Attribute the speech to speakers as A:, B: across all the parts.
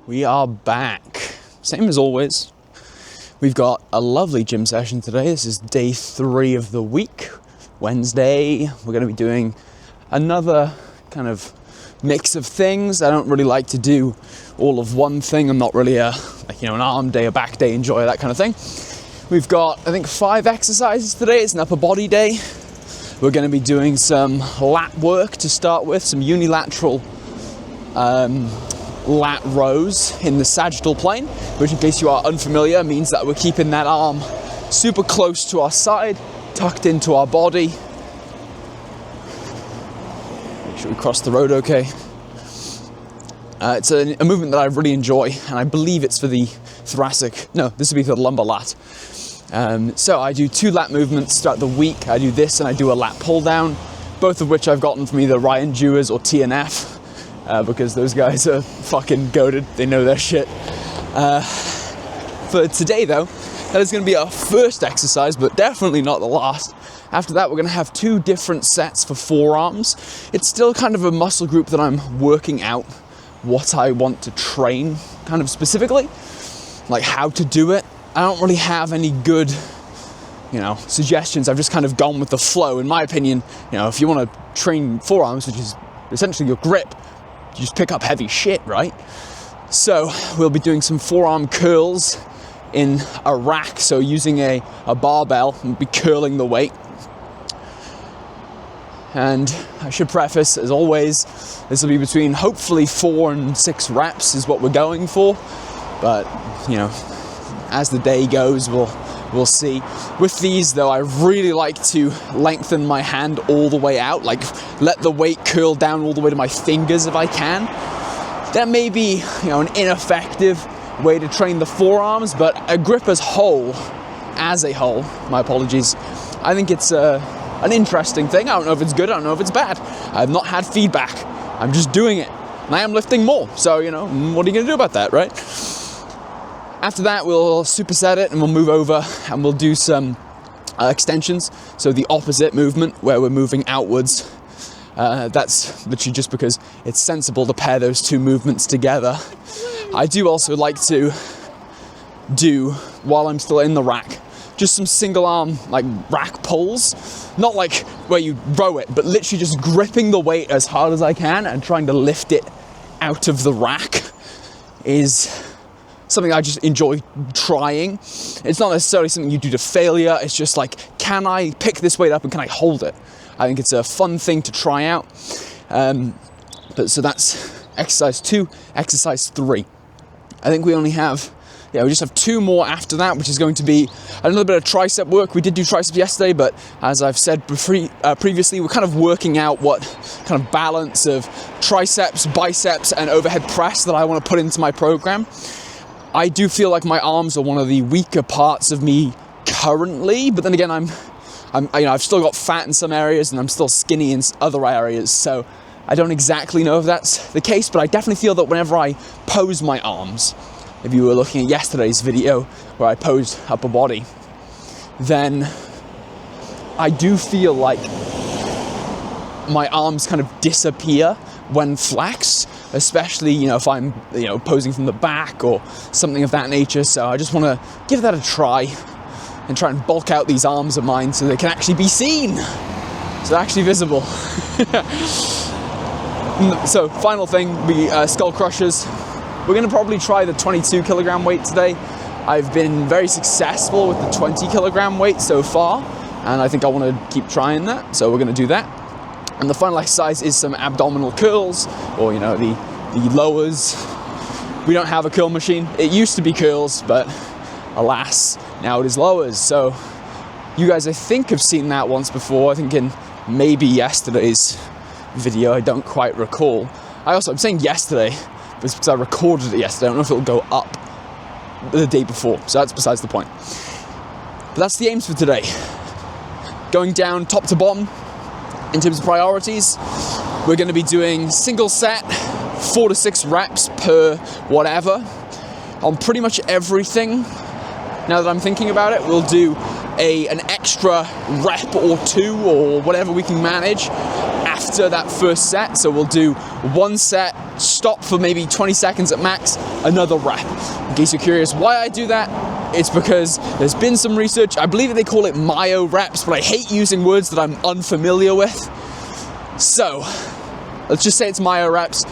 A: We are back. Same as always. We've got a lovely gym session today. This is day 3 of the week. Wednesday. We're going to be doing another kind of mix of things. I don't really like to do all of one thing. I'm not really an arm day, a back day enjoyer, that kind of thing. We've got, I think, 5 exercises today. It's an upper body day. We're going to be doing some lat work to start with, some unilateral lat rows in the sagittal plane, which, in case you are unfamiliar, means that we're keeping that arm super close to our side, tucked into our body. Make sure we cross the road okay. It's a movement that I really enjoy, and I believe it's for the thoracic. No, this would be for the lumbar lat. So I do 2 lat movements throughout the week. I do this and I do a lat pull down, both of which I've gotten from either Ryan Dewars or TNF. Because those guys are fucking goated. They know their shit. For today, though, that is going to be our first exercise, but definitely not the last. After that, we're going to have 2 different sets for forearms. It's still kind of a muscle group that I'm working out what I want to train, kind of specifically, like how to do it. I don't really have any good, suggestions. I've just kind of gone with the flow. In my opinion, if you want to train forearms, which is essentially your grip, you just pick up heavy shit, right? So we'll be doing some forearm curls in a rack. So using a barbell, we'll be curling the weight. And I should preface, as always, this will be between hopefully 4 and 6 reps is what we're going for. But, as the day goes, we'll see. With these, though, I really like to lengthen my hand all the way out, like let the weight curl down all the way to my fingers if I can. That may be, an ineffective way to train the forearms, but a grip as a whole, my apologies, I think it's an interesting thing. I don't know if it's good, I don't know if it's bad. I've not had feedback. I'm just doing it. And I am lifting more, so, what are you going to do about that, right? After that, we'll superset it and we'll move over and we'll do some extensions. So the opposite movement where we're moving outwards. That's literally just because it's sensible to pair those 2 movements together. I do also like to do, while I'm still in the rack, just some single arm like rack pulls. Not like where you row it, but literally just gripping the weight as hard as I can and trying to lift it out of the rack is something I just enjoy trying. It's not necessarily something you do to failure. It's just like, can I pick this weight up and can I hold it? I think it's a fun thing to try out. So that's exercise 2. Exercise 3. I think we only have, we just have 2 more after that, which is going to be a little bit of tricep work. We did do triceps yesterday, but as I've said previously, we're kind of working out what kind of balance of triceps, biceps, and overhead press that I want to put into my program. I do feel like my arms are one of the weaker parts of me currently, but then again, I've still got fat in some areas and I'm still skinny in other areas, so I don't exactly know if that's the case, but I definitely feel that whenever I pose my arms, if you were looking at yesterday's video where I posed upper body, then I do feel like my arms kind of disappear when flexed, especially, if I'm, posing from the back or something of that nature. So I just want to give that a try and try and bulk out these arms of mine so they can actually be seen. So they're actually visible. So final thing, skull crushers. We're going to probably try the 22 kilogram weight today. I've been very successful with the 20 kilogram weight so far, and I think I want to keep trying that. So we're going to do that. And the final exercise is some abdominal curls, or the lowers. We don't have a curl machine. It used to be curls, but alas, now it is lowers. So you guys, I think, have seen that once before. I think in maybe yesterday's video. I don't quite recall. I'm saying yesterday, but it's because I recorded it yesterday. I don't know if it'll go up the day before. So that's besides the point. But that's the aims for today. Going down top to bottom. In terms of priorities, we're going to be doing single set, 4 to 6 reps per whatever on pretty much everything. Now that I'm thinking about it, we'll do an extra rep or 2 or whatever we can manage after that first set. So we'll do one set, stop for maybe 20 seconds at max, another rep. In case you're curious why I do that, it's because there's been some research, I believe they call it myo reps, but I hate using words that I'm unfamiliar with. So, let's just say it's myo reps.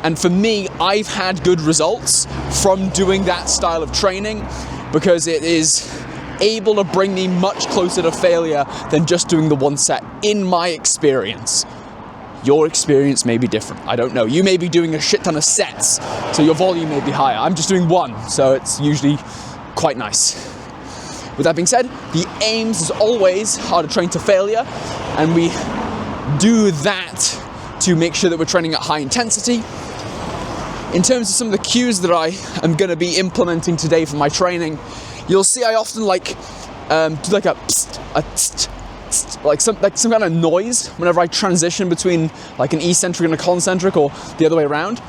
A: And for me, I've had good results from doing that style of training because it is able to bring me much closer to failure than just doing the one set, in my experience. Your experience may be different. I don't know. You may be doing a shit ton of sets, so your volume may be higher. I'm just doing one, so it's usually quite nice. With that being said, the aims, as always, are to train to failure, and we do that to make sure that we're training at high intensity. In terms of some of the cues that I am going to be implementing today for my training, you'll see I often do like a psst, a tst, tst, like some kind of noise whenever I transition between like an eccentric and a concentric, or the other way around.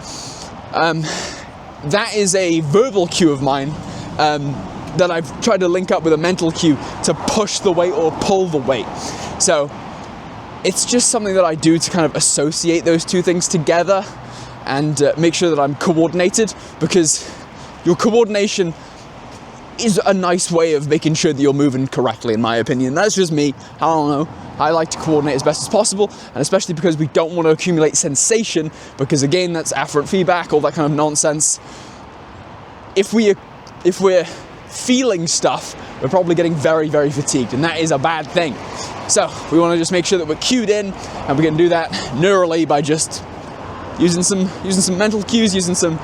A: That is a verbal cue of mine that I've tried to link up with a mental cue to push the weight or pull the weight. So it's just something that I do to kind of associate those two things together and make sure that I'm coordinated, because your coordination is a nice way of making sure that you're moving correctly, in my opinion. That's just me. I don't know. I like to coordinate as best as possible, and especially because we don't want to accumulate sensation, because again, that's afferent feedback, all that kind of nonsense. If we're feeling stuff, we're probably getting very, very fatigued, and that is a bad thing. So we want to just make sure that we're cued in, and we can do that neurally by just using some mental cues, using some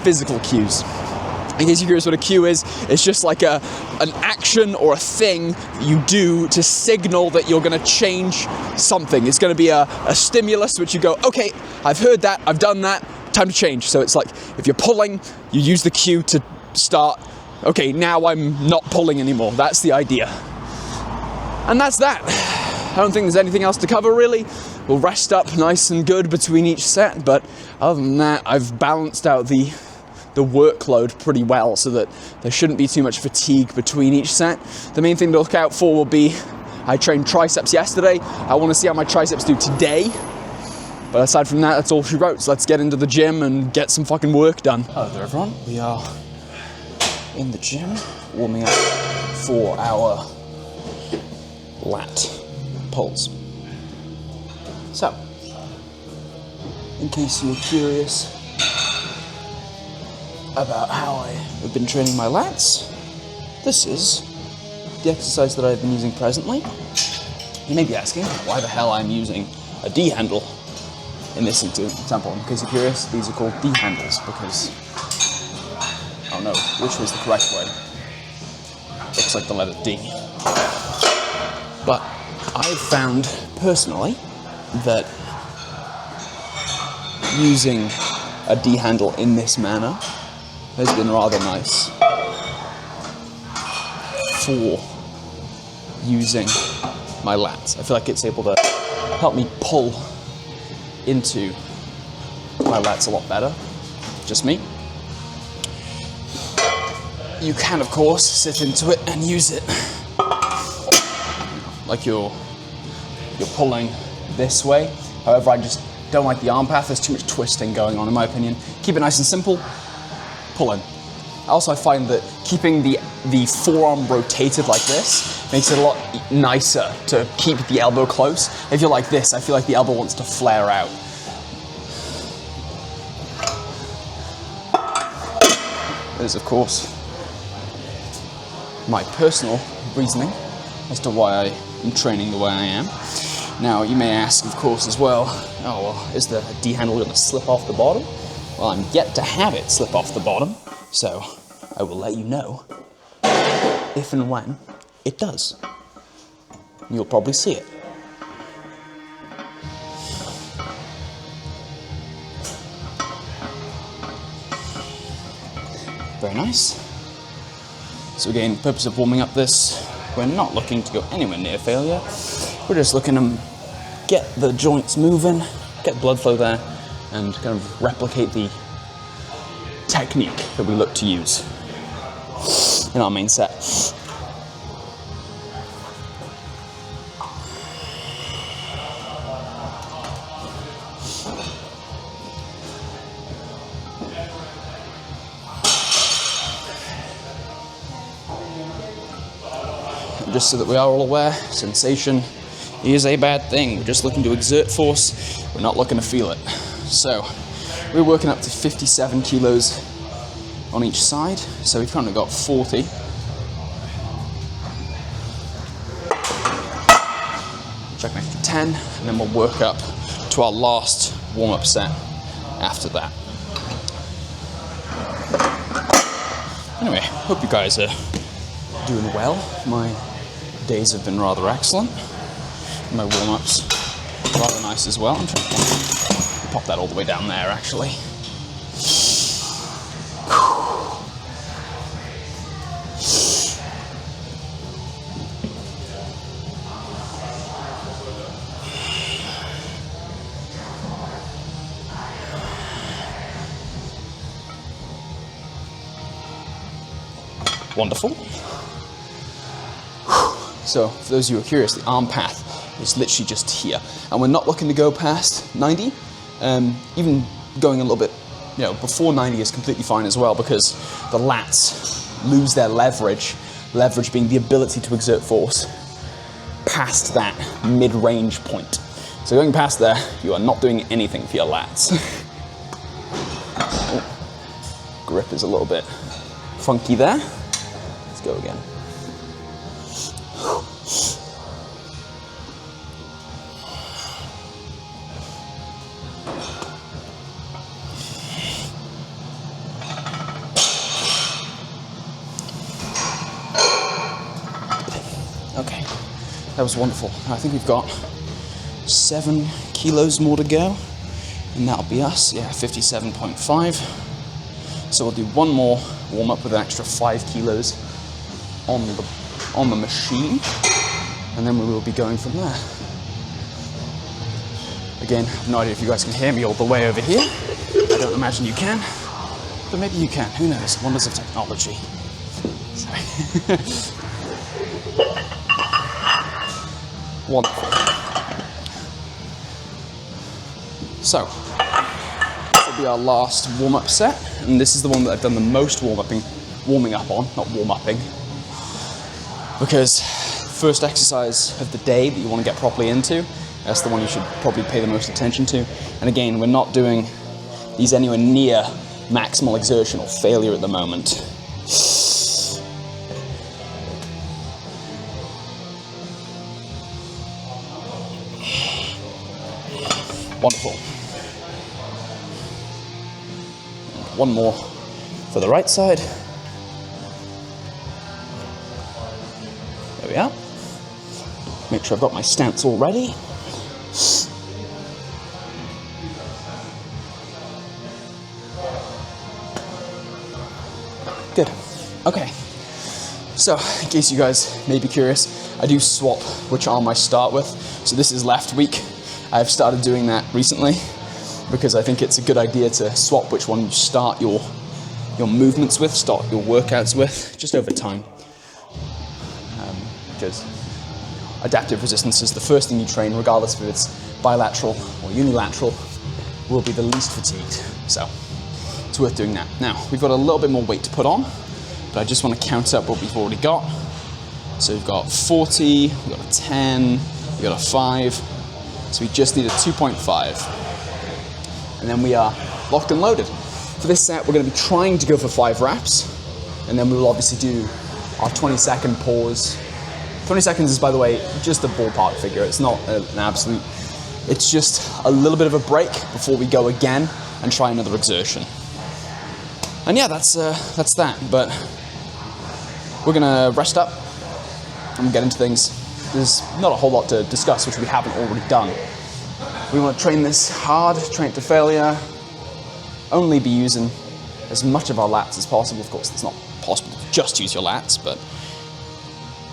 A: physical cues. In case you're curious what a cue is, it's just like an action or a thing you do to signal that you're going to change something. It's going to be a stimulus which you go, okay, I've heard that, I've done that, time to change. So it's like, if you're pulling, you use the cue to start, okay, now I'm not pulling anymore. That's the idea. And that's that. I don't think there's anything else to cover, really. We'll rest up nice and good between each set, but other than that, I've balanced out the workload pretty well so that there shouldn't be too much fatigue between each set. The main thing to look out for will be, I trained triceps yesterday. I want to see how my triceps do today. But aside from that, that's all she wrote. So let's get into the gym and get some fucking work done. Hello there, everyone. We are in the gym, warming up for our lat pulls. So, in case you were curious about how I have been training my lats, this is the exercise that I've been using presently. You may be asking why the hell I'm using a D handle in this example. In case you're curious, these are called D handles because I don't know which was the correct way. Looks like the letter D. But I've found personally that using a D handle in this manner has been rather nice for using my lats. I feel like it's able to help me pull into my lats a lot better. Just me. You can, of course, sit into it and use it like you're pulling this way. However, I just don't like the arm path. There's too much twisting going on, in my opinion. Keep it nice and simple. Pull in. Also, I find that keeping the forearm rotated like this makes it a lot nicer to keep the elbow close. If you're like this, I feel like the elbow wants to flare out. There's, of course, my personal reasoning as to why I am training the way I am. Now, you may ask, of course, as well, oh, well, is the D handle going to slip off the bottom? Well, I'm yet to have it slip off the bottom, so I will let you know if and when it does. You'll probably see it. Very nice. So again, purpose of warming up this, we're not looking to go anywhere near failure. We're just looking to get the joints moving, get blood flow there, and kind of replicate the technique that we look to use in our main set. Just so that we are all aware, sensation is a bad thing. We're just looking to exert force. We're not looking to feel it. So we're working up to 57 kilos on each side. So we've currently got 40. Check next to 10, and then we'll work up to our last warm-up set after that. Anyway, hope you guys are doing well. My days have been rather excellent. My warm-ups rather nice as well. I'm trying to pop that all the way down there, actually. Wonderful. So, for those of you who are curious, the arm path is literally just here. And we're not looking to go past 90. Even going a little bit, before 90 is completely fine as well, because the lats lose their leverage being the ability to exert force past that mid-range point. So going past there, you are not doing anything for your lats. Oh, grip is a little bit funky there. Let's go again. Okay, that was wonderful. I think we've got 7 kilos more to go, and that'll be us. Yeah, 57.5. So we'll do one more warm up with an extra 5 kilos on the machine, and then we will be going from there. Again, I have no idea if you guys can hear me all the way over here. I don't imagine you can, but maybe you can. Who knows? Wonders of technology. Sorry. Wonderful. So, this will be our last warm-up set, and this is the one that I've done the most warming up on, not warm-upping, because first exercise of the day that you want to get properly into, that's the one you should probably pay the most attention to. And again, we're not doing these anywhere near maximal exertion or failure at the moment. Wonderful. One more for the right side. There we are. Make sure I've got my stance all ready. Good. Okay. So, in case you guys may be curious, I do swap which arm I start with. So this is left week. I've started doing that recently because I think it's a good idea to swap which one you start your movements with, start your workouts with, just over time. Because adaptive resistance is the first thing you train, regardless if it's bilateral or unilateral, will be the least fatigued. So it's worth doing that. Now, we've got a little bit more weight to put on, but I just want to count up what we've already got. So we've got 40, we've got a 10, we've got a 5. So we just need a 2.5. And then we are locked and loaded. For this set, we're going to be trying to go for 5 reps. And then we will obviously do our 20-second pause. 20 seconds is, by the way, just a ballpark figure. It's not an absolute. It's just a little bit of a break before we go again and try another exertion. And yeah, that's that. But we're going to rest up and get into things. There's not a whole lot to discuss, which we haven't already done. We want to train this hard, train it to failure, only be using as much of our lats as possible. Of course, it's not possible to just use your lats, but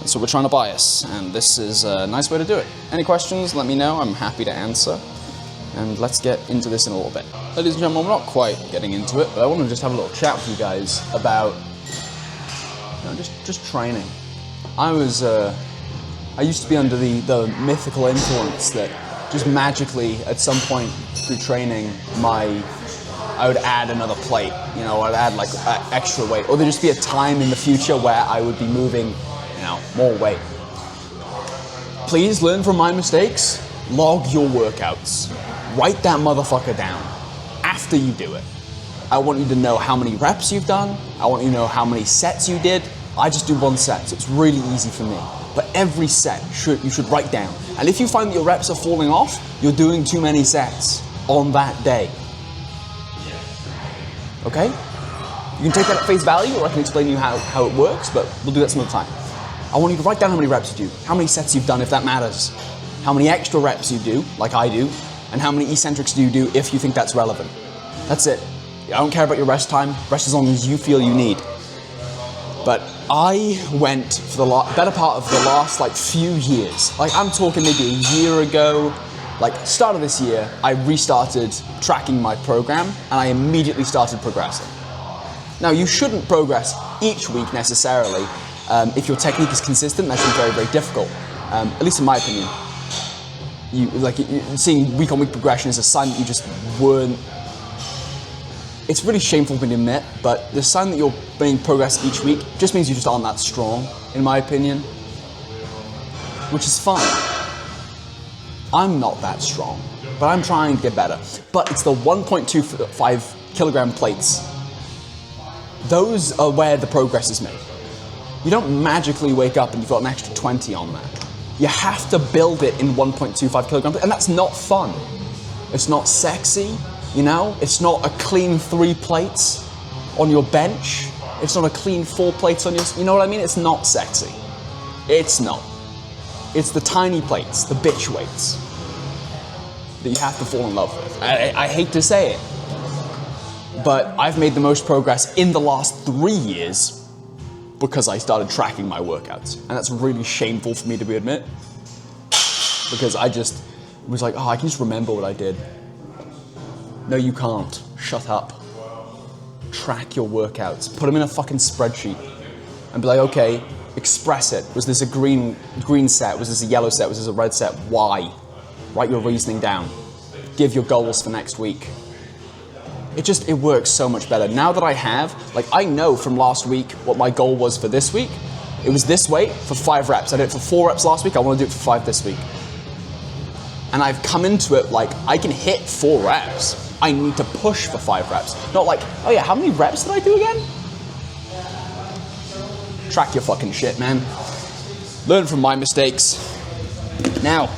A: that's what we're trying to bias, and this is a nice way to do it. Any questions, let me know. I'm happy to answer, and let's get into this in a little bit. Ladies and gentlemen, we're not quite getting into it, but I want to just have a little chat with you guys about just training. I used to be under the mythical influence that just magically, at some point through training, I would add another plate. I'd add like extra weight, or there'd just be a time in the future where I would be moving, more weight. please learn from my mistakes. Log your workouts. Write that motherfucker down after you do it. I want you to know how many reps you've done. I want you to know how many sets you did. I just do 1 set, so it's really easy for me. But every set you should write down. And if you find that your reps are falling off, you're doing too many sets on that day. Okay? You can take that at face value, or I can explain to you how it works, but we'll do that some other time. I want you to write down how many reps you do, how many sets you've done if that matters, how many extra reps you do, like I do, and how many eccentrics do you do if you think that's relevant. That's it. I don't care about your rest time. Rest as long as you feel you need. But I went for the better part of the last few years. I'm talking maybe a year ago, start of this year, I restarted tracking my program and I immediately started progressing. Now you shouldn't progress each week necessarily. If your technique is consistent, that's very, very difficult. At least in my opinion. Seeing week on week progression is a sign that you just weren't. It's really shameful for me to admit, but the sign that you're making progress each week just means you just aren't that strong, in my opinion. Which is fine. I'm not that strong, but I'm trying to get better. But it's the 1.25 kilogram plates. Those are where the progress is made. You don't magically wake up and you've got an extra 20 on that. You have to build it in 1.25 kilograms, and that's not fun. It's not sexy. You know, it's not a clean 3 plates on your bench. It's not a clean 4 plates on your, you know what I mean? It's not sexy. It's not. It's the tiny plates, the bitch weights, that you have to fall in love with. I hate to say it, but I've made the most progress in the last 3 years because I started tracking my workouts. And that's really shameful for me to admit, because I just was like, oh, I can just remember what I did. No, you can't. Shut up. Track your workouts. Put them in a fucking spreadsheet and be like, okay, express it. Was this a green set? Was this a yellow set? Was this a red set? Why? Write your reasoning down. Give your goals for next week. It works so much better. Now that I have, I know from last week what my goal was for this week. It was this weight for 5 reps. I did it for 4 reps last week. I want to do it for 5 this week. And I've come into it I can hit 4 reps. I need to push for 5 reps. Not oh yeah, how many reps did I do again? Track your fucking shit, man. Learn from my mistakes. Now,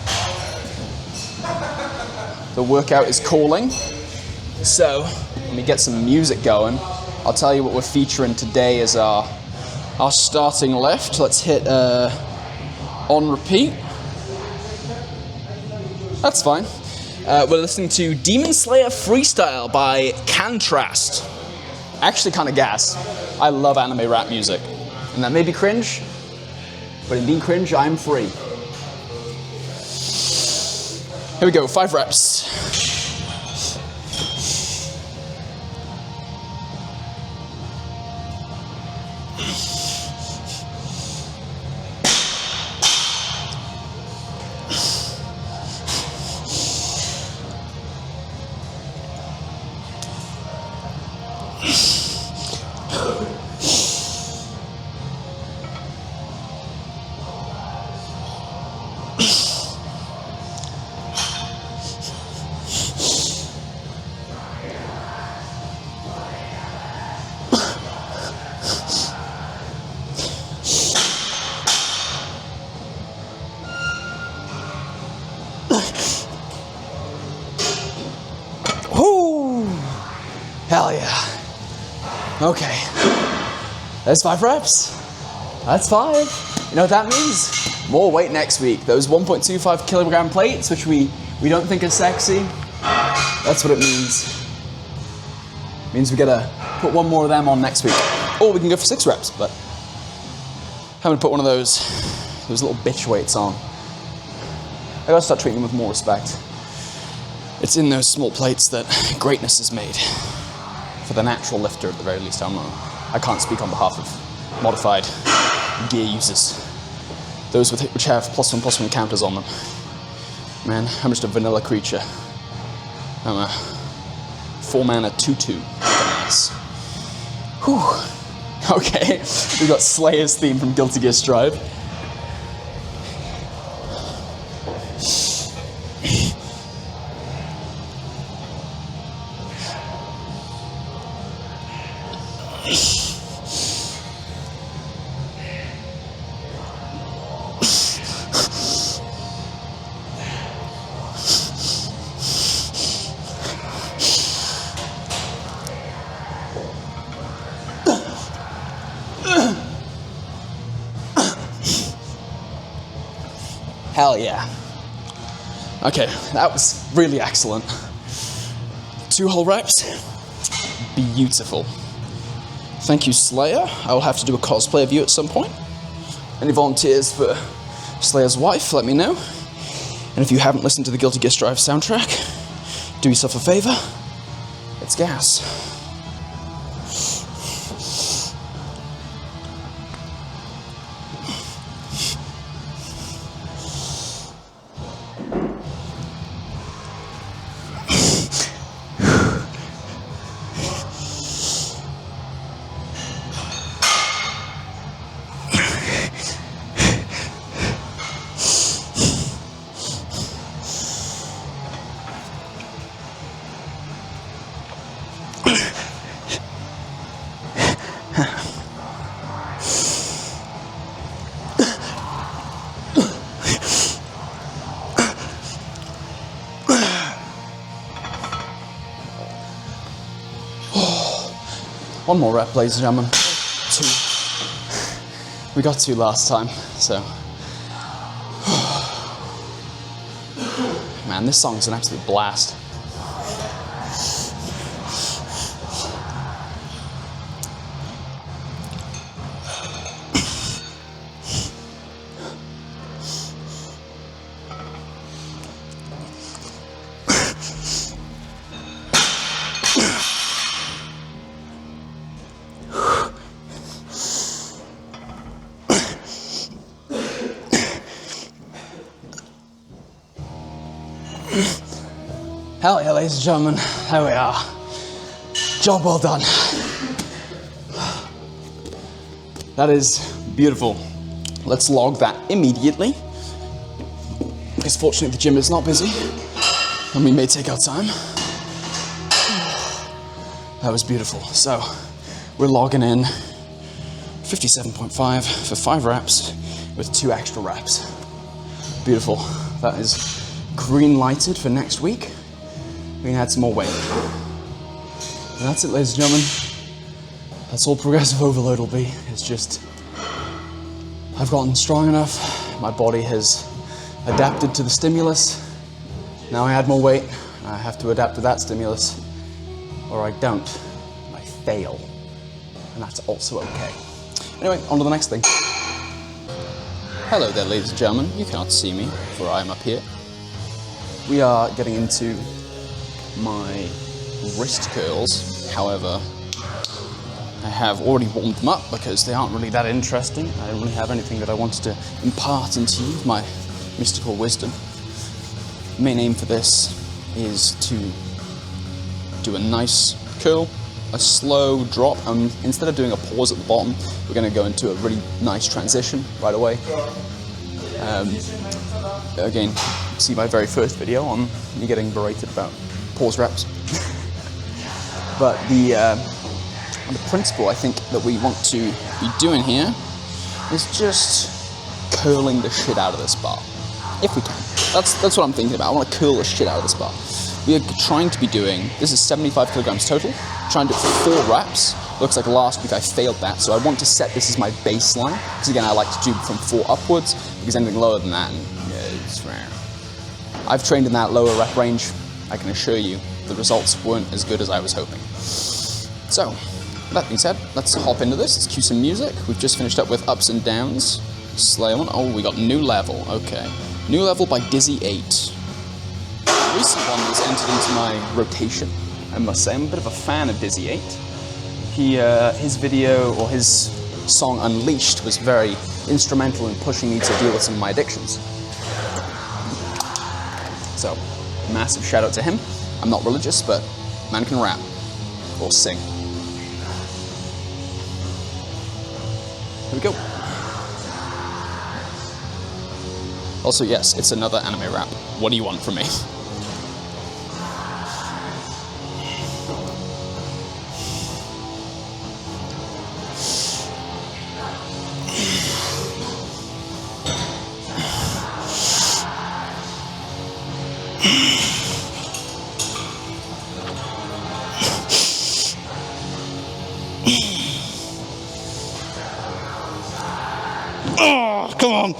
A: the workout is calling. So, let me get some music going. I'll tell you what we're featuring today as our starting lift. Let's hit on repeat. That's fine. We're listening to Demon Slayer Freestyle by Contrast. Actually kind of gas. I love anime rap music. And that may be cringe, but in being cringe, I'm free. Here we go, 5 reps. Hell yeah. Okay. That's 5 reps. That's 5. You know what that means? More weight next week. Those 1.25 kilogram plates, which we don't think are sexy, that's what it means. It means we gotta put 1 more of them on next week. Or we can go for 6 reps, but I'm gonna put one of those little bitch weights on. I gotta start treating them with more respect. It's in those small plates that greatness is made. For the natural lifter, at the very least. I can't speak on behalf of modified gear users. Those which have +1/+1 counters on them. Man, I'm just a vanilla creature. I'm a 4-mana 2/2. Nice. Whew. Okay, we got Slayer's theme from Guilty Gear Strive. Hell yeah. Okay, that was really excellent. 2 whole reps. Beautiful. Thank you, Slayer. I will have to do a cosplay of you at some point. Any volunteers for Slayer's wife, let me know. And if you haven't listened to the Guilty Gear Strive soundtrack, do yourself a favor. It's gas. One more rep, ladies and gentlemen. 2. We got 2 last time, so. Man, this song's an absolute blast. Hell yeah, ladies and gentlemen, there we are. Job well done. That is beautiful. Let's log that immediately, because fortunately the gym is not busy, and we may take our time. That was beautiful. So, we're logging in 57.5 for 5 reps with 2 extra reps. Beautiful. That is green lighted for next week. We can add some more weight. And that's it, ladies and gentlemen. That's all progressive overload will be. It's just, I've gotten strong enough. My body has adapted to the stimulus. Now I add more weight. I have to adapt to that stimulus, or I don't. I fail. And that's also okay. Anyway, on to the next thing. Hello there, ladies and gentlemen. You cannot see me, for I am up here. We are getting into my wrist curls. However, I have already warmed them up because they aren't really that interesting. I don't really have anything that I wanted to impart into you, my mystical wisdom. The main aim for this is to do a nice curl, a slow drop, and instead of doing a pause at the bottom, we're going to go into a really nice transition right away. Again, see my very first video on me getting berated about pause reps. But the principle I think that we want to be doing here is just curling the shit out of this bar, if we can. That's what I'm thinking about. I want to curl the shit out of this bar. We are trying to be doing, this is 75 kilograms total, trying to do 4 reps. Looks like last week I failed that, so I want to set this as my baseline, because again I like to do from 4 upwards, because anything lower than that, it's rare. I've trained in that lower rep range. I can assure you the results weren't as good as I was hoping. So, that being said, let's hop into this. Let's cue some music. We've just finished up with Ups and Downs. Slayer one. Oh, we got New Level. Okay. New Level by Dizzy 8. The recent one was entered into my rotation, I must say. I'm a bit of a fan of Dizzy 8. His video, or his song Unleashed, was very instrumental in pushing me to deal with some of my addictions. So, massive shout out to him. I'm not religious, but man can rap or sing. Here we go. Also, yes, it's another anime rap. What do you want from me? Come on.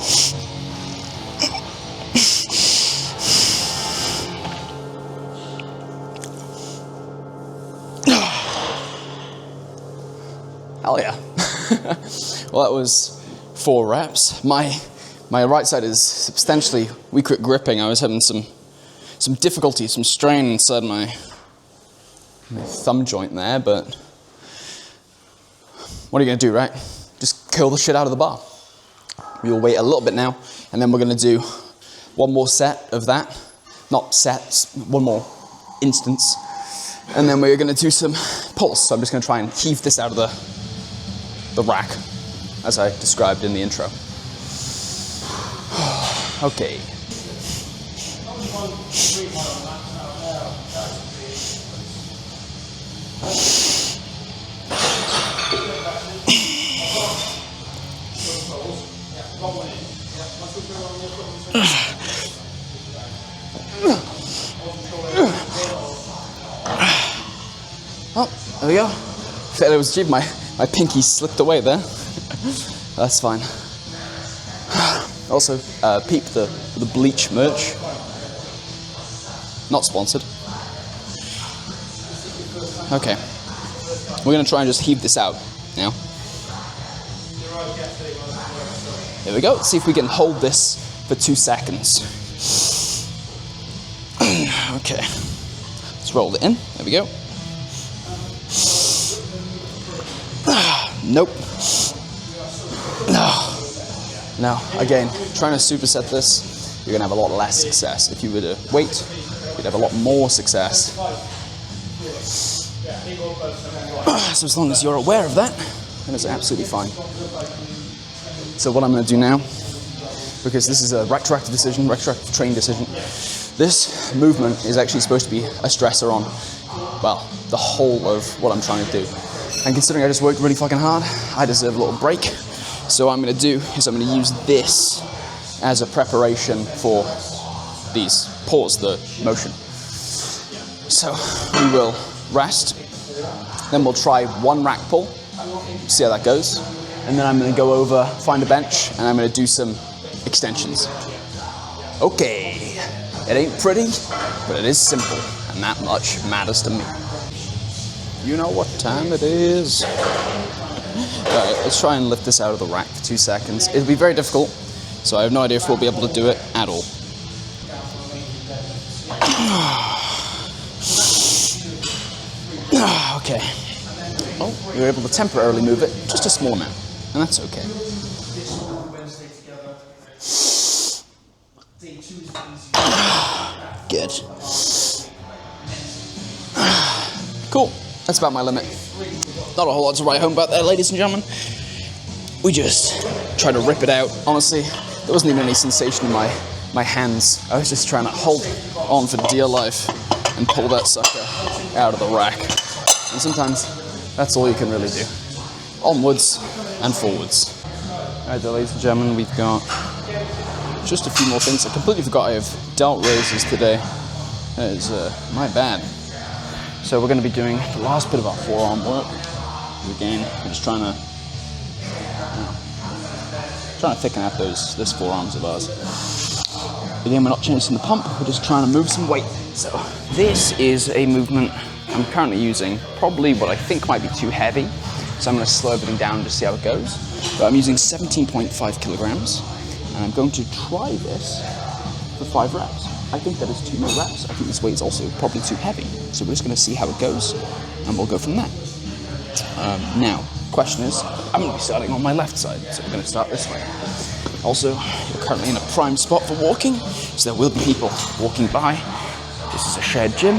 A: Hell yeah. Well, that was 4 reps. My right side is substantially weaker at gripping. I was having some difficulty, some strain inside my thumb joint there, but what are you gonna do, right? Just kill the shit out of the bar. We'll wait a little bit now, and then we're gonna do one more set of that. Not sets, one more instance. And then we're gonna do some pulls. So I'm just gonna try and heave this out of the rack, as I described in the intro. Okay. Oh, there we go. Failure was achieved. My pinky slipped away there. That's fine. Also, peep the bleach merch. Not sponsored. Okay. We're gonna try and just heave this out now. Here we go. Let's see if we can hold this for 2 seconds. Okay. Let's roll it in. There we go. Nope. No. Again, trying to superset this, you're gonna have a lot less success. If you were to wait, you'd have a lot more success. So as long as you're aware of that, then it's absolutely fine. So what I'm gonna do now, because this is a retroactive training decision, this movement is actually supposed to be a stressor on, well, the whole of what I'm trying to do. And considering I just worked really fucking hard, I deserve a little break. So what I'm gonna do is I'm gonna use this as a preparation for these pause, the motion. So we will rest, then we'll try 1 rack pull, see how that goes. And then I'm gonna go over, find a bench, and I'm gonna do some extensions. Okay, it ain't pretty, but it is simple, and that much matters to me. You know what time it is. Alright, let's try and lift this out of the rack for 2 seconds. It'll be very difficult, so I have no idea if we'll be able to do it at all. Okay. Oh, we were able to temporarily move it, just a small amount, and that's okay. Good. Cool. That's about my limit. Not a whole lot to write home about there, ladies and gentlemen. We just tried to rip it out. Honestly, there wasn't even any sensation in my hands. I was just trying to hold on for dear life and pull that sucker out of the rack. And sometimes that's all you can really do. Onwards and forwards. Alright, ladies and gentlemen, we've got just a few more things. I completely forgot I have delt raises today. That is my bad. So we're going to be doing the last bit of our forearm work. Again, we're just trying to thicken out those forearms of ours. Again, we're not chasing the pump, we're just trying to move some weight. So this is a movement I'm currently using, probably what I think might be too heavy. So I'm going to slow everything down and just see how it goes. But I'm using 17.5 kilograms, and I'm going to try this for 5 reps. I think that is too many reps. I think this weight is also probably too heavy. So we're just going to see how it goes, and we'll go from there. Now, question is, I'm going to be starting on my left side, so we're going to start this way. Also, we're currently in a prime spot for walking, so there will be people walking by. This is a shared gym.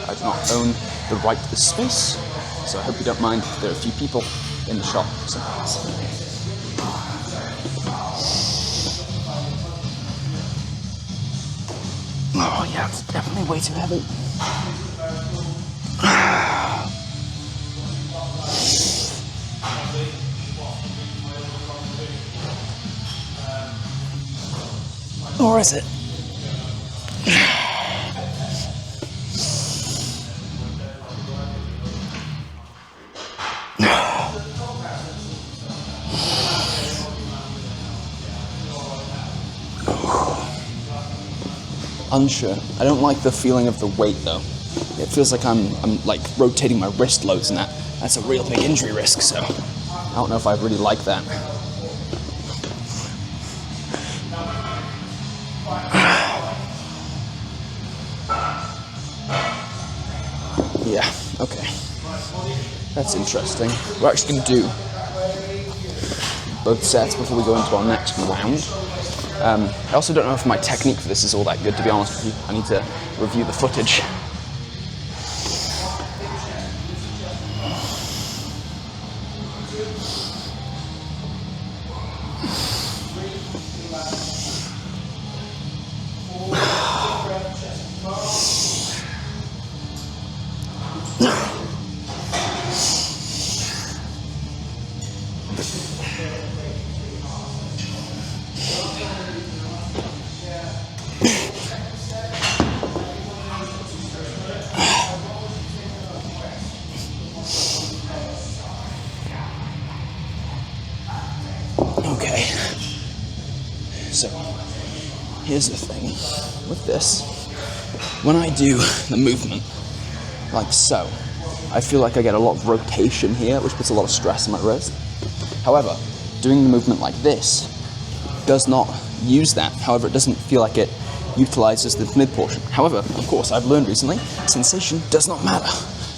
A: I do not own the right to this space, so I hope you don't mind if there are a few people in the shop sometimes. Oh yeah, it's definitely way too heavy. Or is it? unsure. I don't like the feeling of the weight though. It feels like I'm like rotating my wrist loads, and that's a real big injury risk, so I don't know if I really like that. Yeah, okay. That's interesting. We're actually going to do both sets before we go into our next round. I also don't know if my technique for this is all that good, to be honest with you. I need to review the footage. Okay, so here's the thing with this. When I do the movement like so, I feel like I get a lot of rotation here, which puts a lot of stress on my wrist. However, doing the movement like this does not use that. However, it doesn't feel like it utilizes the mid portion. However, of course, I've learned recently, sensation does not matter,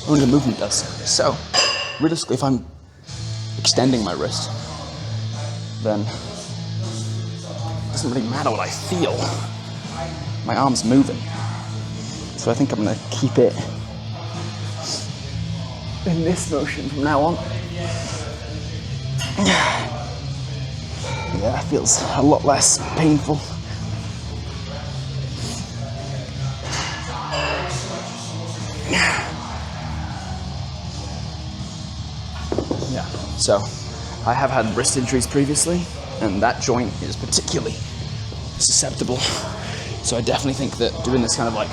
A: only the movement does. So, realistically, if I'm extending my wrist, then it doesn't really matter what I feel. My arm's moving. So I think I'm gonna keep it in this motion from now on. Yeah, it feels a lot less painful. Yeah, so I have had wrist injuries previously, and that joint is particularly susceptible. So I definitely think that doing this kind of like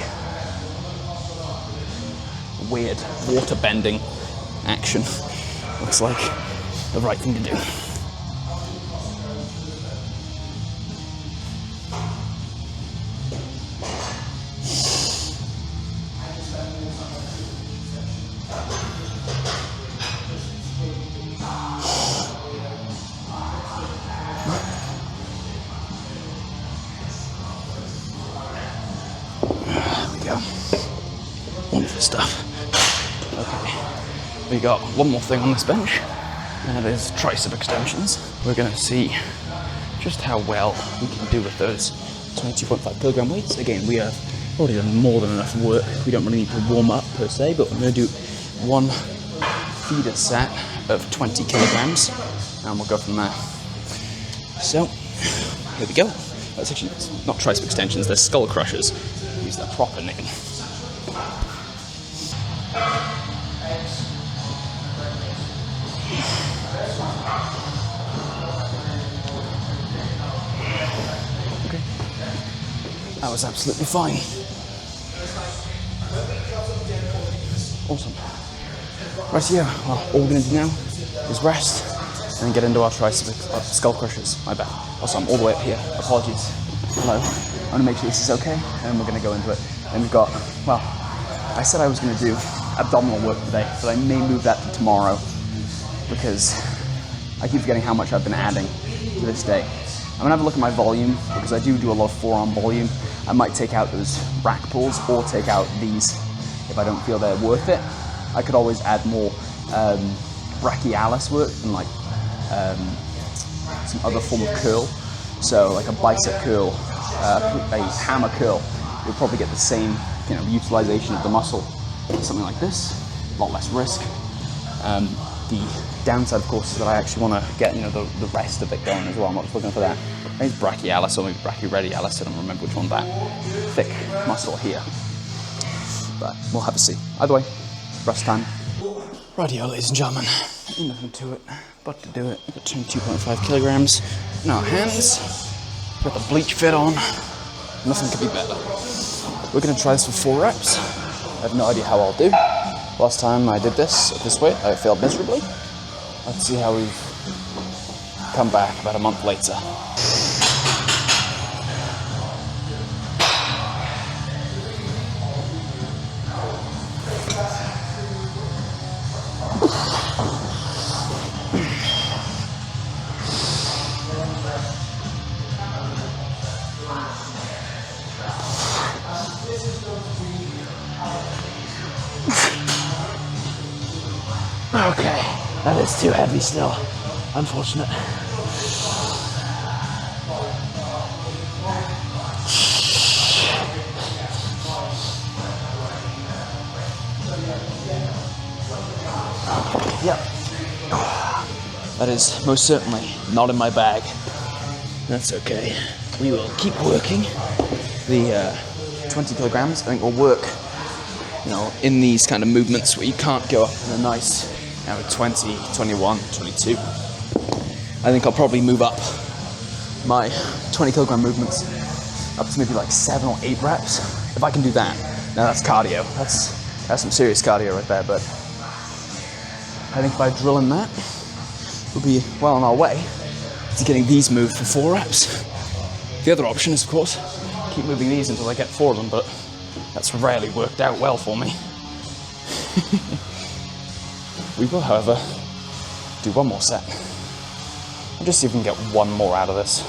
A: weird water bending action looks like the right thing to do. Wonderful stuff. Okay, we got one more thing on this bench, and it is tricep extensions. We're going to see just how well we can do with those 22.5 kilogram weights. Again, we have already done more than enough work. We don't really need to warm up per se, but we're going to do one feeder set of 20 kilograms, and we'll go from there. So, here we go. That's actually not tricep extensions, they're skull crushers. Use their proper name. Okay. That was absolutely fine. Awesome. Right, yeah, well, all we're going to do now is rest and then get into our tricep skull crushers. My bad. Also, I'm all the way up here. Apologies. Hello. I want to make sure this is okay, and we're going to go into it. And we've got, well, I said I was going to do abdominal work today, but I may move that to tomorrow because I keep forgetting how much I've been adding to this day. I'm going to have a look at my volume because I do a lot of forearm volume. I might take out those rack pulls or take out these if I don't feel they're worth it. I could always add more brachialis work and like some other form of curl. So like a bicep curl, a hammer curl, you'll probably get the same utilization of the muscle. Something like this, a lot less risk. The downside, of course, is that I actually want to get the rest of it going as well. I'm not just looking for that. I think it's brachialis or maybe brachiradialis. I don't remember which one. That thick muscle here, but we'll have a see. Either way, rest time. Rightio, ladies and gentlemen. Ain't nothing to it but to do it. We've got 22.5 kilograms in our hands. We've got the bleach fit on. Nothing could be better. We're going to try this for 4 reps. I have no idea how I'll do. Last time I did this way, I failed miserably. Let's see how we've come back about a month later. Okay, that is too heavy still. Unfortunate. Yep. That is most certainly not in my bag. That's okay. We will keep working. The 20 kilograms, I think, will work, you know, in these kind of movements where you can't go up in a nice, you know, 20, 21, 22. I think I'll probably move up my 20 kilogram movements up to maybe like 7 or 8 reps. If I can do that, now that's cardio. That's some serious cardio right there, but I think by drilling that, we'll be well on our way to getting these moved for 4 reps. The other option is, of course, keep moving these until I get 4 of them, but that's rarely worked out well for me. We will, however, do one more set. And just see if we can get one more out of this.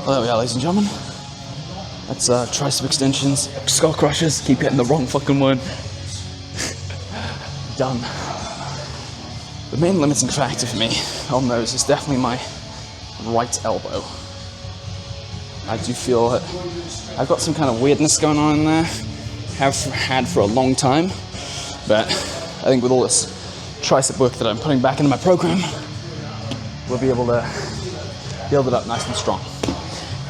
A: Well, there we are, ladies and gentlemen. That's tricep extensions, skull crushes. Keep getting the wrong fucking one. Done. The main limiting factor for me on those is definitely my right elbow. I do feel that I've got some kind of weirdness going on in there. Have had for a long time, but I think with all this tricep work that I'm putting back into my program, we'll be able to build it up nice and strong.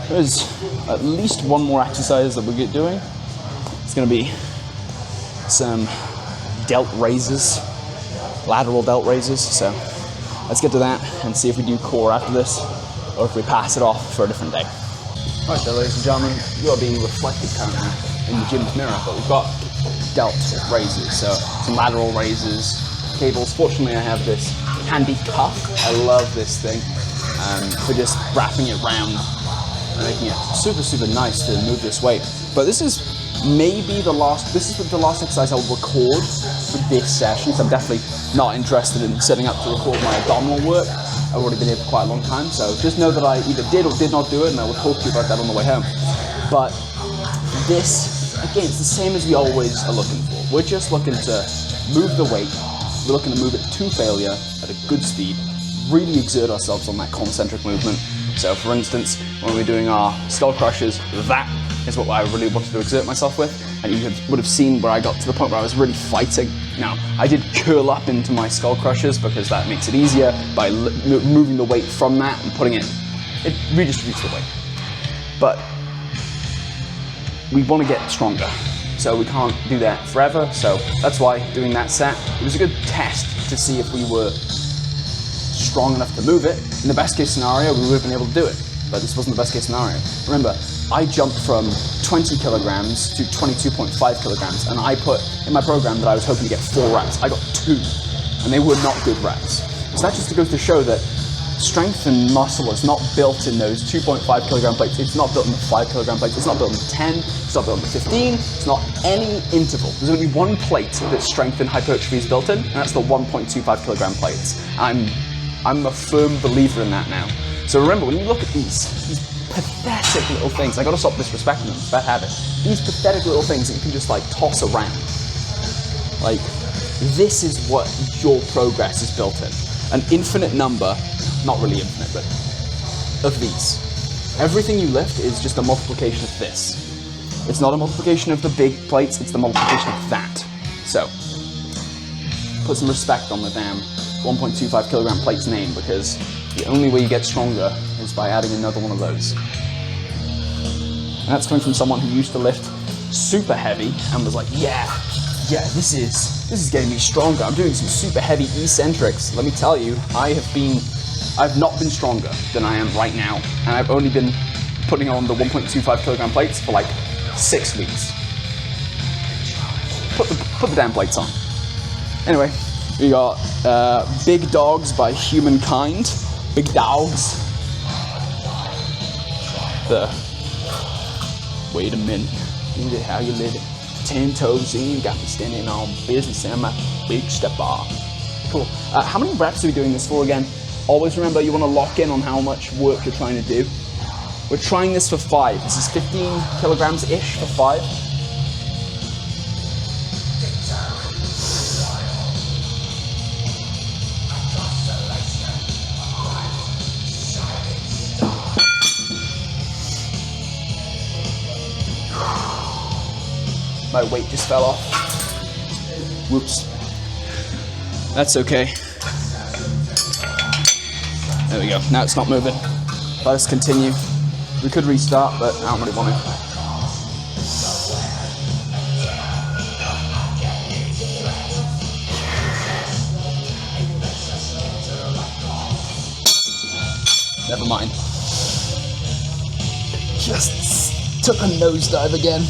A: There's at least one more exercise that we'll get doing. It's going to be some delt raises, lateral delt raises. So let's get to that and see if we do core after this or if we pass it off for a different day. All right, so ladies and gentlemen, you are being reflected currently in the gym's mirror, but we've got delt raises, so some lateral raises, cables. Fortunately, I have this handy cuff. I love this thing for just wrapping it round and making it super, super nice to move this weight. But this is maybe the last exercise I'll record for this session, so I'm definitely not interested in setting up to record my abdominal work. I've already been here for quite a long time, so just know that I either did or did not do it, and I will talk to you about that on the way home. But this, again, it's the same as we always are looking for. We're just looking to move the weight. We're looking to move it to failure at a good speed, really exert ourselves on that concentric movement. So for instance, when we're doing our skull crushes, that is what I really wanted to exert myself with. And you would have seen where I got to the point where I was really fighting. Now, I did curl up into my skull crushes because that makes it easier by moving the weight from that and putting it redistributes the weight. But we want to get stronger, so we can't do that forever. So that's why doing that set, it was a good test to see if we were strong enough to move it. In the best case scenario, we would have been able to do it, but this wasn't the best case scenario. Remember, I jumped from 20 kilograms to 22.5 kilograms, and I put in my program that I was hoping to get 4 reps. I got 2, and they were not good reps. So that just goes to show that strength and muscle is not built in those 2.5 kilogram plates. It's not built in the 5 kilogram plates. It's not built in the 10. It's not built in the 15. It's not any interval. There's only one plate that strength and hypertrophy is built in, and that's the 1.25 kilogram plates. I'm a firm believer in that now. So remember, when you look at these pathetic little things, I gotta stop disrespecting them, it's a bad habit. These pathetic little things that you can just like toss around. Like, this is what your progress is built in. An infinite number, not really infinite, but of these. Everything you lift is just a multiplication of this. It's not a multiplication of the big plates, it's the multiplication of that. So, put some respect on the damn 1.25 kilogram plate's name, because the only way you get stronger is by adding another one of those. And that's coming from someone who used to lift super heavy and was like, yeah, this is getting me stronger. I'm doing some super heavy eccentrics. Let me tell you, I've not been stronger than I am right now, and I've only been putting on the 1.25 kilogram plates for like 6 weeks. Put the damn plates on. Anyway, We got Big Dogs by Humankind. Big Dogs. Wait a minute. How you live it? 10 toes in, got me standing on business and my big stepper. Cool. How many reps are we doing this for again? Always remember, you want to lock in on how much work you're trying to do. We're trying this for 5. This is 15 kilograms-ish for 5. My weight just fell off. Whoops. That's okay. There we go. Now it's not moving. Let us continue. We could restart, but I don't really want to. Never mind. Just took a nosedive again.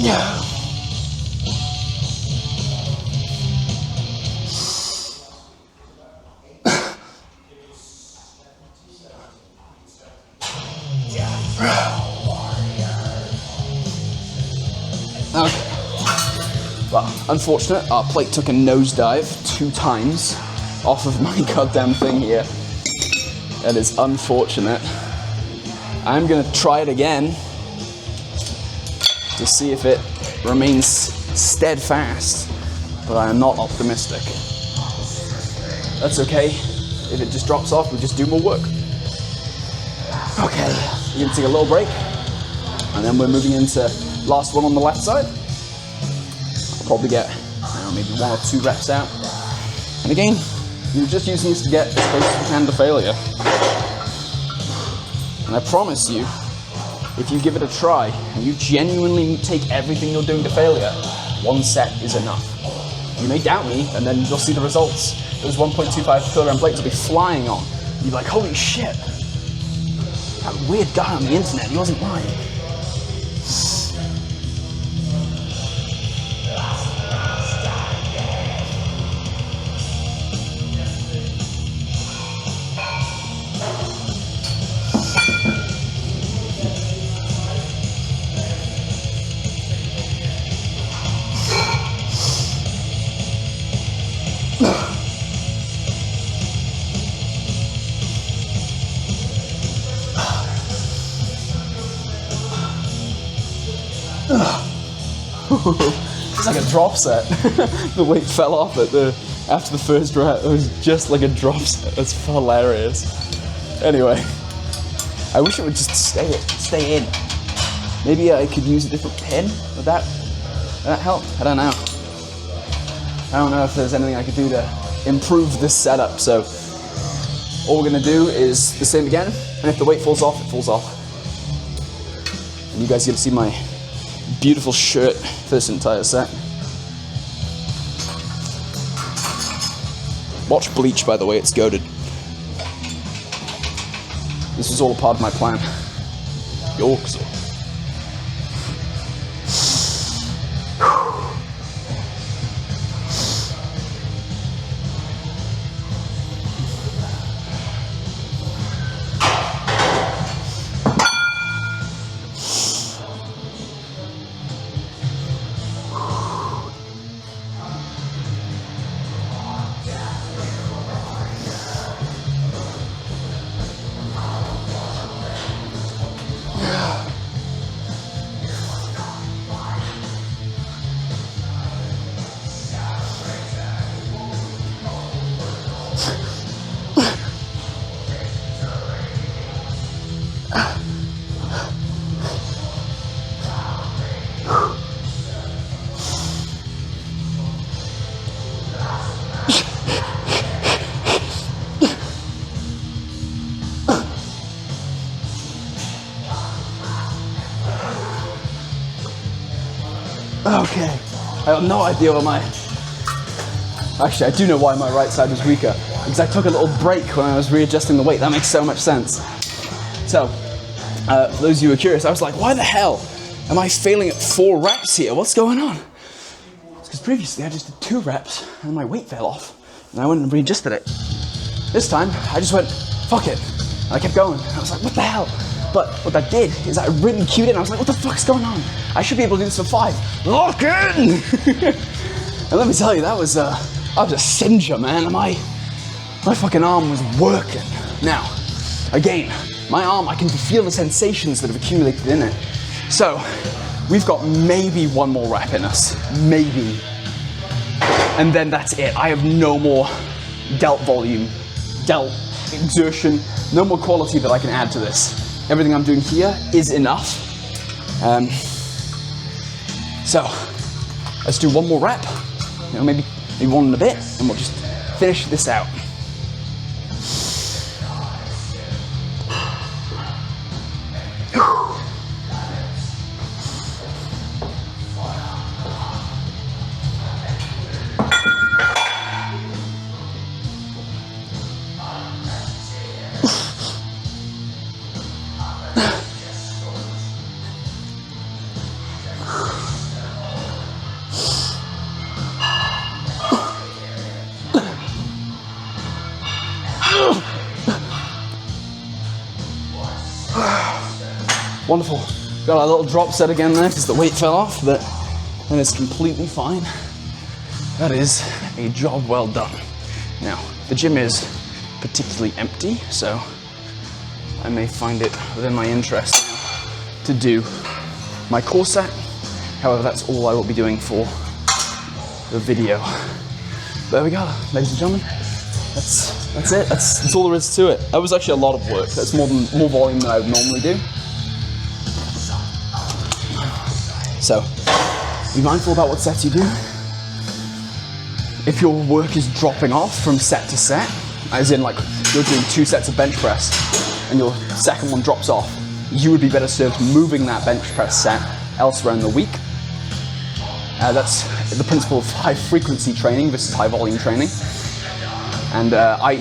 A: Yeah. Okay. Well, unfortunate, our plate took a nosedive 2 times off of my goddamn thing here. That is unfortunate. I'm gonna try it again to see if it remains steadfast, but I am not optimistic. That's okay. If it just drops off, we just do more work. Okay, we're gonna take a little break, and then we're moving into last one on the left side. I'll probably get, maybe 1 or 2 reps out. And again, you're just using this to get as close as you can to failure. And I promise you, if you give it a try, and you genuinely take everything you're doing to failure, 1 set is enough. You may doubt me, and then you'll see the results. Those 1.25 kilogram plates will be flying on. You'll be like, holy shit. That weird guy on the internet, he wasn't lying. It's like a drop set. The weight fell off after the first rep. It was just like a drop set. That's hilarious. Anyway, I wish it would just stay in. Maybe I could use a different pin. Would that help? I don't know. I don't know if there's anything I could do to improve this setup. So all we're gonna do is the same again. And if the weight falls off, it falls off. And you guys get to see my beautiful shirt for this entire set. Watch Bleach, by the way, it's goated. This was all a part of my plan. Yorks. Okay, I have no idea why actually I do know why my right side was weaker. because I took a little break when I was readjusting the weight. That makes so much sense. So, for those of you who are curious, I was like, why the hell am I failing at 4 reps here? What's going on? It's because previously I just did 2 reps and my weight fell off, and I went and readjusted it. This time, I just went, fuck it. And I kept going. I was like, what the hell? But what that did is I really cued in. I was like, what the fuck's going on? I should be able to do this for 5. Lock in! And let me tell you, that was a cinger, man. My fucking arm was working. Now, again, my arm, I can feel the sensations that have accumulated in it. So, we've got maybe 1 more rep in us. Maybe. And then that's it. I have no more delt volume, delt exertion, no more quality that I can add to this. Everything I'm doing here is enough. So, let's do 1 more rep. Maybe 1 and a bit, and we'll just finish this out. Wonderful. Got a little drop set again there because the weight fell off, but then it's completely fine. That is a job well done. Now, the gym is particularly empty, so I may find it within my interest to do my core set. However, that's all I will be doing for the video. There we go, ladies and gentlemen. That's it. That's all there is to it. That was actually a lot of work. That's more volume than I would normally do. So, be mindful about what sets you do. If your work is dropping off from set to set, as in like you're doing 2 sets of bench press and your second one drops off, you would be better served moving that bench press set elsewhere in the week. That's the principle of high frequency training versus high volume training. And I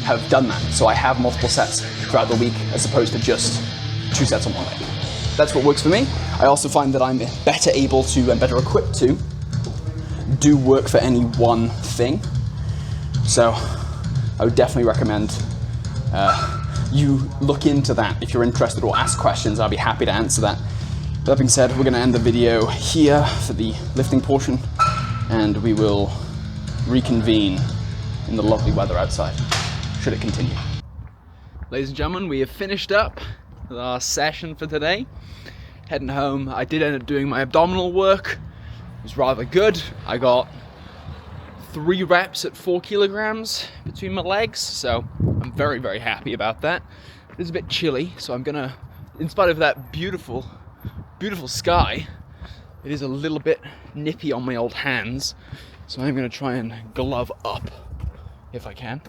A: have done that, so I have multiple sets throughout the week as opposed to just 2 sets on one day. That's what works for me. I also find that I'm better able to and better equipped to do work for any one thing. So I would definitely recommend you look into that if you're interested or ask questions. I'll be happy to answer that. That being said, we're going to end the video here for the lifting portion, and we will reconvene in the lovely weather outside, should it continue. Ladies and gentlemen, we have finished up with our session for today. Heading home. I did end up doing my abdominal work. It was rather good. I got 3 reps at 4 kilograms between my legs, so I'm very, very happy about that. It's a bit chilly, so I'm gonna, in spite of that beautiful, beautiful sky, it is a little bit nippy on my old hands, so I'm gonna try and glove up if I can.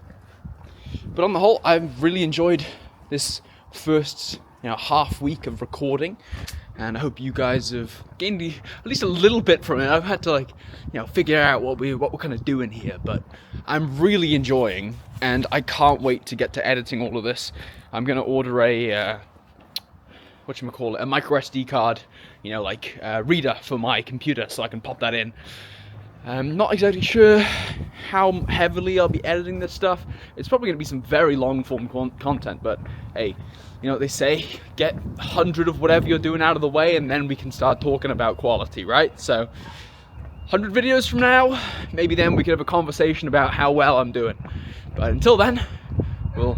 A: But on the whole, I've really enjoyed this first half week of recording, and I hope you guys have gained at least a little bit from it. I've had to figure out what we're kind of doing here, but I'm really enjoying, and I can't wait to get to editing all of this. I'm gonna order a a micro SD card, reader for my computer, so I can pop that in. I'm not exactly sure how heavily I'll be editing this stuff. It's probably going to be some very long form content, but hey, you know what they say, get 100 of whatever you're doing out of the way, and then we can start talking about quality, right? So 100 videos from now, maybe then we could have a conversation about how well I'm doing. But until then, we'll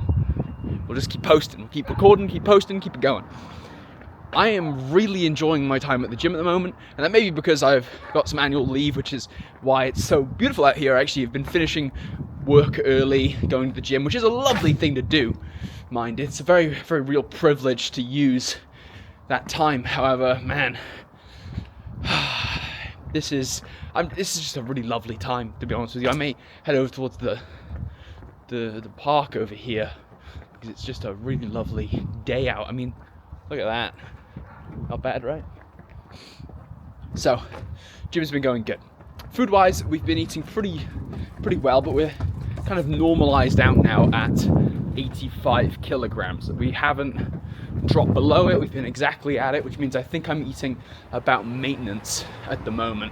A: just keep posting, we'll keep recording, keep posting, keep it going. I am really enjoying my time at the gym at the moment, and that may be because I've got some annual leave, which is why it's so beautiful out here. Actually, I've been finishing work early, going to the gym, which is a lovely thing to do, mind. It's a very, very real privilege to use that time. However, man, this is just a really lovely time, to be honest with you. I may head over towards the park over here, because it's just a really lovely day out. I mean, look at that. Not bad, right? So, gym's been going good. Food-wise, we've been eating pretty well, but we're kind
B: kind of normalized out now at 85 kilograms. We haven't dropped below it, we've been exactly at it, which means I think I'm eating about maintenance at the moment.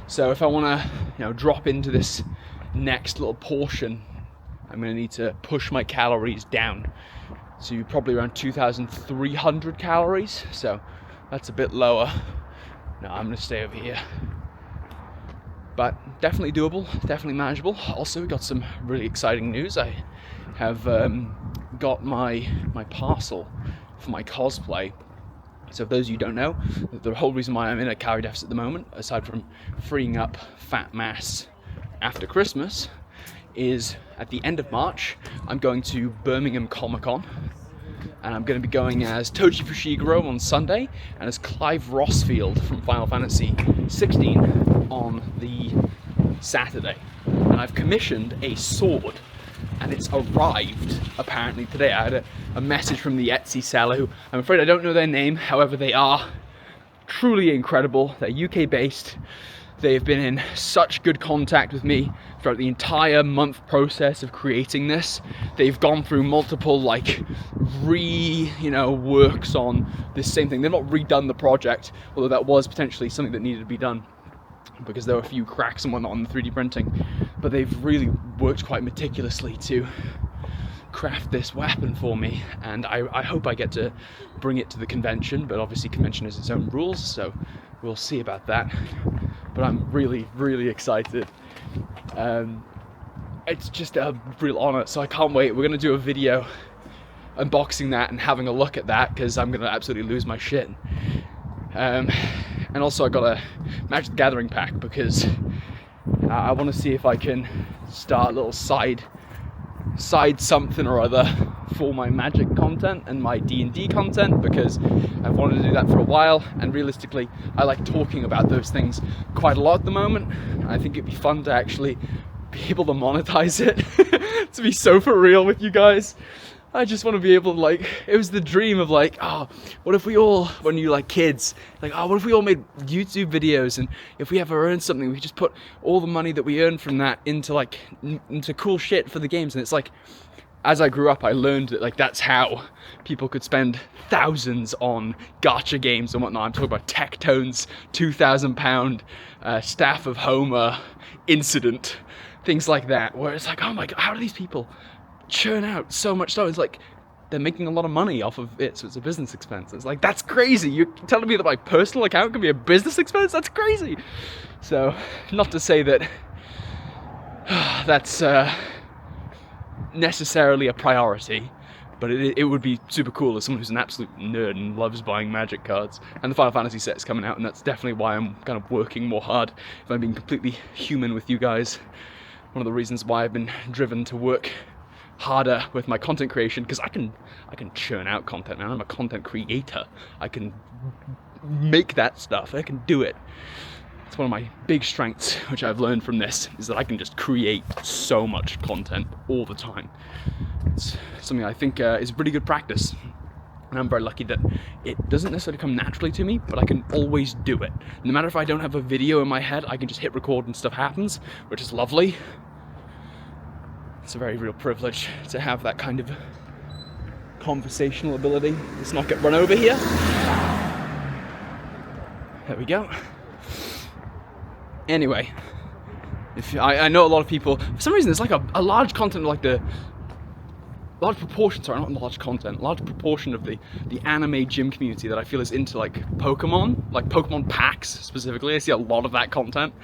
B: So if I want to, drop into this next little portion, I'm going to need to push my calories down to probably around 2,300 calories. So that's a bit lower. No, I'm going to stay over here. But definitely doable, definitely manageable. Also, we got some really exciting news. I have got my parcel for my cosplay. So if those of you don't know, the whole reason why I'm in a calorie deficit at the moment, aside from freeing up fat mass after Christmas, is at the end of March, I'm going to Birmingham Comic-Con. And I'm going to be going as Toji Fushiguro on Sunday and as Clive Rossfield from Final Fantasy 16 on the Saturday. And I've commissioned a sword, and it's arrived apparently today. I had a message from the Etsy seller who, I'm afraid I don't know their name, however they are truly incredible. They're UK based. They've been in such good contact with me throughout the entire month process of creating this. They've gone through multiple works on this same thing. They've not redone the project, although that was potentially something that needed to be done because there were a few cracks and whatnot on the 3D printing. But they've really worked quite meticulously to craft this weapon for me, and I hope I get to bring it to the convention, but obviously convention has its own rules, so we'll see about that. But I'm really, really excited. It's just a real honor, so I can't wait. We're gonna do a video unboxing that and having a look at that, because I'm gonna absolutely lose my shit. And also I got a Magic the Gathering pack, because I want to see if I can start a little side something or other for my Magic content and my D&D content, because I've wanted to do that for a while, and realistically I like talking about those things quite a lot at the moment. I think it'd be fun to actually be able to monetize it. To be so for real with you guys, I just want to be able to, it was the dream of what if we all, when you kids, what if we all made YouTube videos, and if we ever earned something, we just put all the money that we earned from that into into cool shit for the games. And it's as I grew up, I learned that that's how people could spend thousands on gacha games and whatnot. I'm talking about Tectone's £2,000 Staff of Homer incident, things like that, where it's oh my god, how do these people churn out so much stuff? It's they're making a lot of money off of it, so it's a business expense. It's that's crazy. You're telling me that my personal account can be a business expense? That's crazy. So, not to say that that's necessarily a priority, but it would be super cool as someone who's an absolute nerd and loves buying Magic cards. And the Final Fantasy set is coming out, and that's definitely why I'm kind of working more hard. If I'm being completely human with you guys, one of the reasons why I've been driven to work harder with my content creation, because I can churn out content, man. I'm a content creator. I can make that stuff. I can do it. It's one of my big strengths, which I've learned from this, is that I can just create so much content all the time. It's something I think is really good practice, and I'm very lucky that it doesn't necessarily come naturally to me, but I can always do it. No matter if I don't have a video in my head, I can just hit record and stuff happens, which is lovely. It's a very real privilege to have that kind of conversational ability. Let's not get run over here. There we go. Anyway, I know a lot of people, for some reason there's a large content, large proportion of the anime gym community that I feel is into Pokemon packs specifically. I see a lot of that content.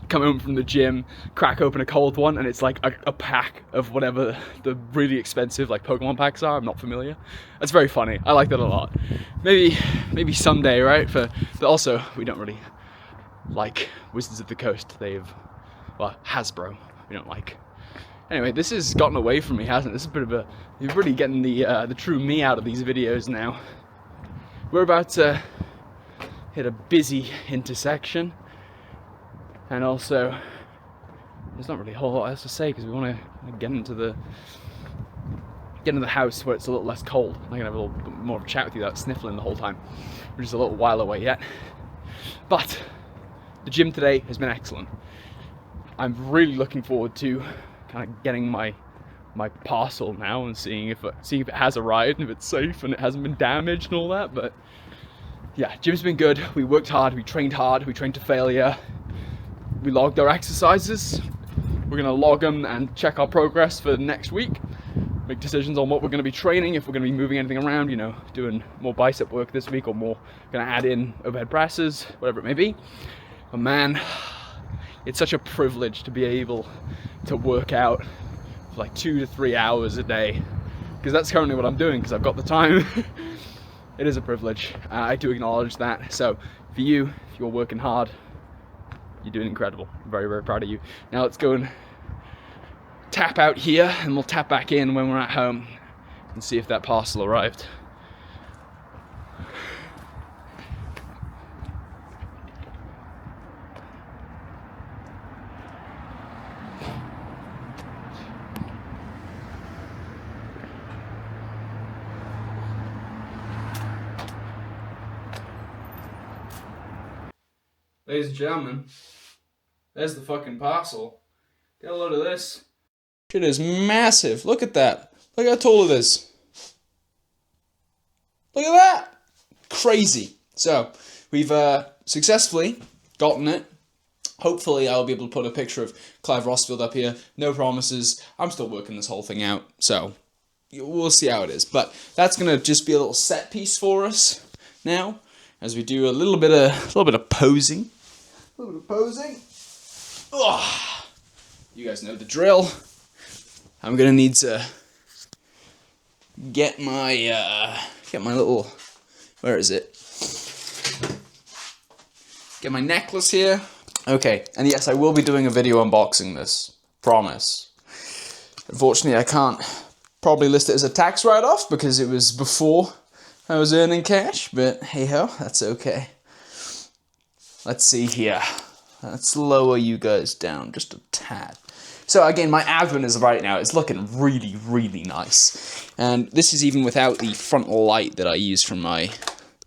B: Come home from the gym, crack open a cold one, and it's a pack of whatever the really expensive Pokemon packs are. I'm not familiar. That's very funny. I like that a lot. Maybe someday, right? But also, we don't really like Wizards of the Coast. Hasbro, we don't like. Anyway, this has gotten away from me, hasn't it? This is a bit of you're really getting the true me out of these videos now. We're about to hit a busy intersection, and also there's not really a whole lot else to say, because we want to get into the house where it's a little less cold. I'm gonna have a little bit more of a chat with you without sniffling the whole time, which is a little while away yet. But the gym today has been excellent. I'm really looking forward to kind of getting my parcel now and seeing if it has arrived and if it's safe and it hasn't been damaged and all that. But yeah, gym's been good. We worked hard, we trained to failure. We logged our exercises. We're gonna log them and check our progress for next week. Make decisions on what we're gonna be training, if we're gonna be moving anything around, you know, doing more bicep work this week or more, gonna add in overhead presses, whatever it may be. But man, it's such a privilege to be able to work out for like 2 to 3 hours a day, because that's currently what I'm doing because I've got the time. It is a privilege. I do acknowledge that. So for you, if you're working hard, you're doing incredible. I'm very, very proud of you. Now let's go and tap out here and we'll tap back in when we're at home and see if that parcel arrived. Ladies and gentlemen, there's the fucking parcel. Get a load of this. Shit is massive. Look at that. Look how tall it is. Look at that. Crazy. So, we've successfully gotten it. Hopefully I'll be able to put a picture of Clive Rossfield up here. No promises. I'm still working this whole thing out. So, we'll see how it is. But that's going to just be a little set piece for us now, as we do a little bit of posing. A little bit of posing. Ugh. You guys know the drill. I'm gonna need to get my little, where is it? Get my necklace here. Okay, and yes, I will be doing a video unboxing this. Promise. Unfortunately, I can't probably list it as a tax write-off because it was before I was earning cash, but hey ho, that's okay. Let's see here. Let's lower you guys down just a tad. So again, my abdomen is right now, it's looking really, really nice. And this is even without the front light that I use from my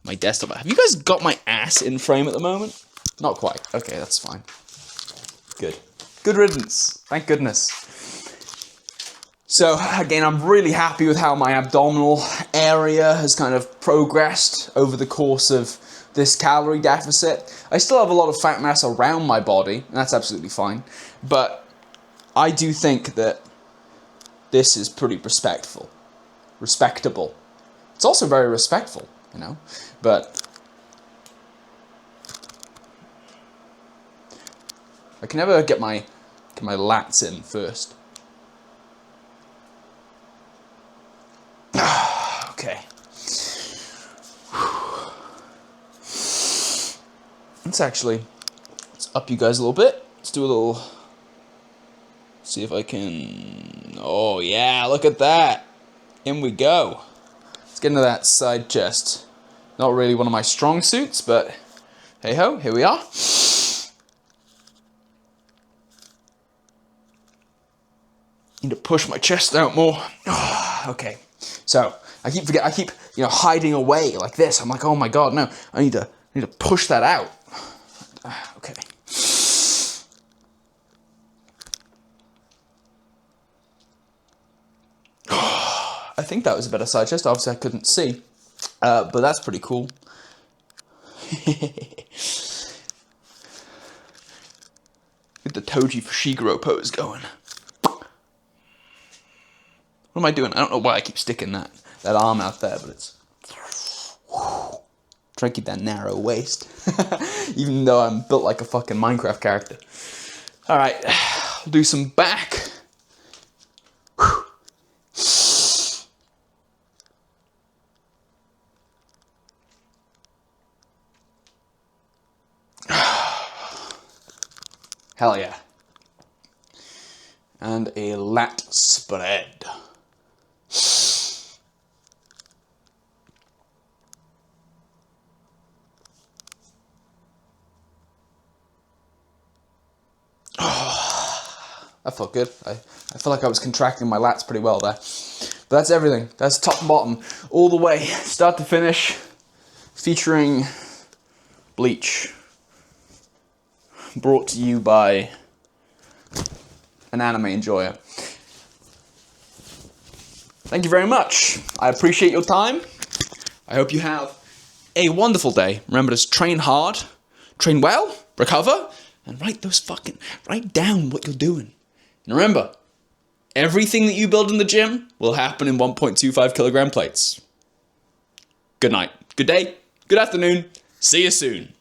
B: desktop. Have you guys got my ass in frame at the moment? Not quite. Okay, that's fine. Good. Good riddance. Thank goodness. So again, I'm really happy with how my abdominal area has kind of progressed over the course of this calorie deficit. I still have a lot of fat mass around my body, and that's absolutely fine. But I do think that this is pretty respectable. It's also very respectful, you know, but I can never get my lats in first. Okay. Let's up you guys a little bit. Let's do a little, see if I can, oh yeah, look at that. In we go. Let's get into that side chest. Not really one of my strong suits, but hey ho, here we are. Need to push my chest out more. Okay, so I keep hiding away like this. I'm like, oh my god, no, I need to push that out. Okay. I think that was a better side chest. Obviously, I couldn't see, but that's pretty cool. Get the Toji Fushiguro pose going. What am I doing? I don't know why I keep sticking that arm out there, but it's trying to keep that narrow waist, even though I'm built like a fucking Minecraft character. All right, we'll do some back. Hell yeah. And a lat spread. That felt good. I feel like I was contracting my lats pretty well there. But that's everything. That's top and bottom. All the way, start to finish, featuring bleach. Brought to you by
A: an anime enjoyer. Thank you very much. I appreciate your time. I hope you have a wonderful day. Remember to train hard, train well, recover, and write down what you're doing. And remember, everything that you build in the gym will happen in 1.25 kilogram plates. Good night, good day, good afternoon. See you soon.